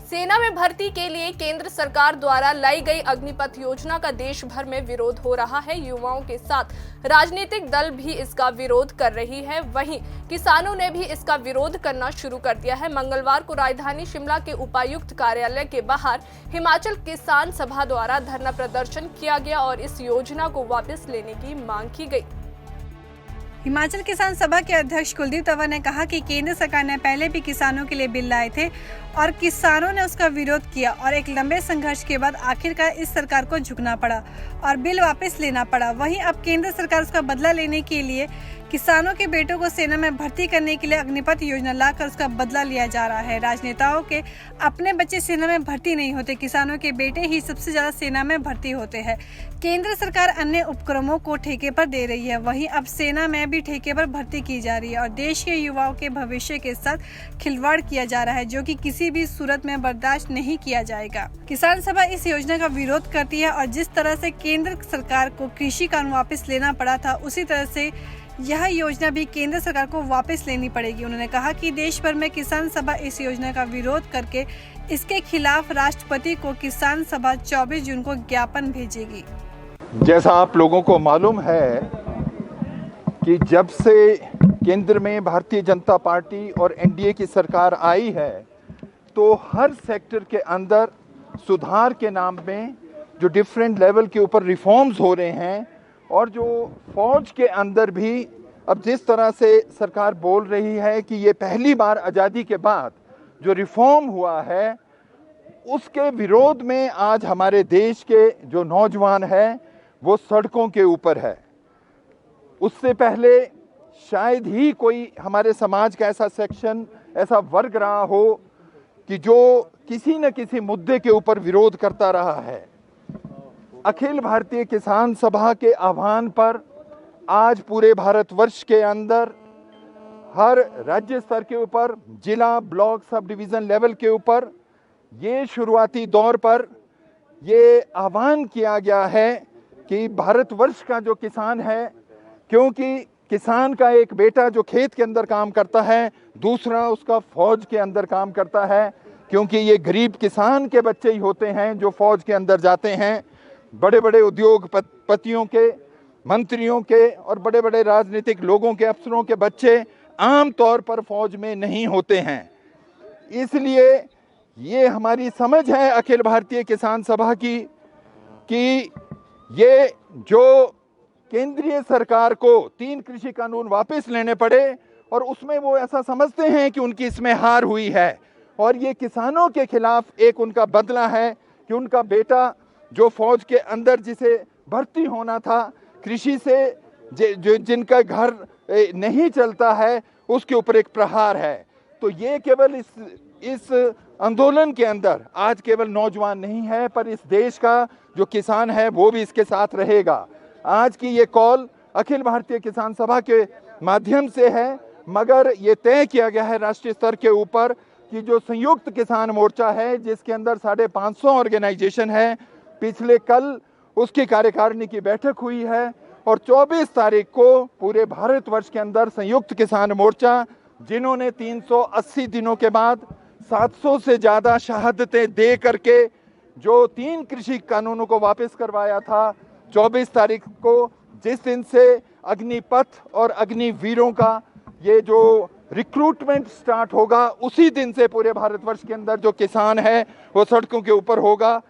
सेना में भर्ती के लिए केंद्र सरकार द्वारा लाई गई अग्निपथ योजना का देश भर में विरोध हो रहा है। युवाओं के साथ राजनीतिक दल भी इसका विरोध कर रही है। वहीं किसानों ने भी इसका विरोध करना शुरू कर दिया है। मंगलवार को राजधानी शिमला के उपायुक्त कार्यालय के बाहर हिमाचल किसान सभा द्वारा धरना प्रदर्शन किया गया और इस योजना को वापस लेने की मांग की गई। हिमाचल किसान सभा के अध्यक्ष कुलदीप तंवर ने कहा कि केंद्र सरकार ने पहले भी किसानों के लिए बिल लाए थे और किसानों ने उसका विरोध किया और एक लंबे संघर्ष के बाद आखिरकार इस सरकार को झुकना पड़ा और बिल वापस लेना पड़ा। वहीं अब केंद्र सरकार उसका बदला लेने के लिए किसानों के बेटों को सेना में भर्ती करने के लिए अग्निपथ योजना लाकर उसका बदला लिया जा रहा है। राजनेताओं के अपने बच्चे सेना में भर्ती नहीं होते, किसानों के बेटे ही सबसे ज्यादा सेना में भर्ती होते हैं। केंद्र सरकार अन्य उपक्रमों को ठेके पर दे रही है, वहीं अब सेना में भी ठेके पर भर्ती की जा रही है और देश के युवाओं के भविष्य के साथ खिलवाड़ किया जा रहा है, जो कि किसी भी सूरत में बर्दाश्त नहीं किया जाएगा। किसान सभा इस योजना का विरोध करती है और जिस तरह से केंद्र सरकार को कृषि कानून वापस लेना पड़ा था, उसी तरह से यह योजना भी केंद्र सरकार को वापस लेनी पड़ेगी। उन्होंने कहा कि देश भर में किसान सभा इस योजना का विरोध करके इसके खिलाफ राष्ट्रपति को किसान सभा 24 जून को ज्ञापन भेजेगी। जैसा आप लोगों को मालूम है कि जब से केंद्र में भारतीय जनता पार्टी और एनडीए की सरकार आई है, तो हर सेक्टर के अंदर सुधार के नाम में जो डिफरेंट लेवल के ऊपर रिफॉर्म्स हो रहे हैं और जो फौज के अंदर भी अब जिस तरह से सरकार बोल रही है कि ये पहली बार आज़ादी के बाद जो रिफॉर्म हुआ है, उसके विरोध में आज हमारे देश के जो नौजवान हैं वो सड़कों के ऊपर है। उससे पहले शायद ही कोई हमारे समाज का ऐसा सेक्शन, ऐसा वर्ग रहा हो कि जो किसी न किसी मुद्दे के ऊपर विरोध करता रहा है। अखिल भारतीय किसान सभा के आह्वान पर आज पूरे भारतवर्ष के अंदर हर राज्य स्तर के ऊपर, जिला, ब्लॉक, सब डिवीज़न लेवल के ऊपर ये शुरुआती दौर पर ये आह्वान किया गया है कि भारतवर्ष का जो किसान है, क्योंकि किसान का एक बेटा जो खेत के अंदर काम करता है, दूसरा उसका फौज के अंदर काम करता है, क्योंकि ये गरीब किसान के बच्चे ही होते हैं जो फौज के अंदर जाते हैं। बड़े बड़े उद्योगपतियों के, मंत्रियों के और बड़े बड़े राजनीतिक लोगों के, अफसरों के बच्चे आम तौर पर फौज में नहीं होते हैं। इसलिए ये हमारी समझ है अखिल भारतीय किसान सभा की कि ये जो केंद्रीय सरकार को 3 कृषि कानून वापस लेने पड़े और उसमें वो ऐसा समझते हैं कि उनकी इसमें हार हुई है और ये किसानों के खिलाफ एक उनका बदला है कि उनका बेटा जो फौज के अंदर जिसे भर्ती होना था, कृषि से जिनका घर नहीं चलता है, उसके ऊपर एक प्रहार है। तो ये केवल इस आंदोलन के अंदर आज केवल नौजवान नहीं है, पर इस देश का जो किसान है वो भी इसके साथ रहेगा। आज की ये कॉल अखिल भारतीय किसान सभा के माध्यम से है, मगर ये तय किया गया है राष्ट्रीय स्तर के ऊपर कि जो संयुक्त किसान मोर्चा है, जिसके अंदर 550 ऑर्गेनाइजेशन है, पिछले कल उसकी कार्यकारिणी की बैठक हुई है और 24 तारीख को पूरे भारतवर्ष के अंदर संयुक्त किसान मोर्चा, जिन्होंने 380 दिनों के बाद 700 से ज़्यादा शहादतें दे करके जो 3 कृषि कानूनों को वापस करवाया था, 24 तारीख को जिस दिन से अग्निपथ और अग्निवीरों का ये जो रिक्रूटमेंट स्टार्ट होगा, उसी दिन से पूरे भारतवर्ष के अंदर जो किसान है वो सड़कों के ऊपर होगा।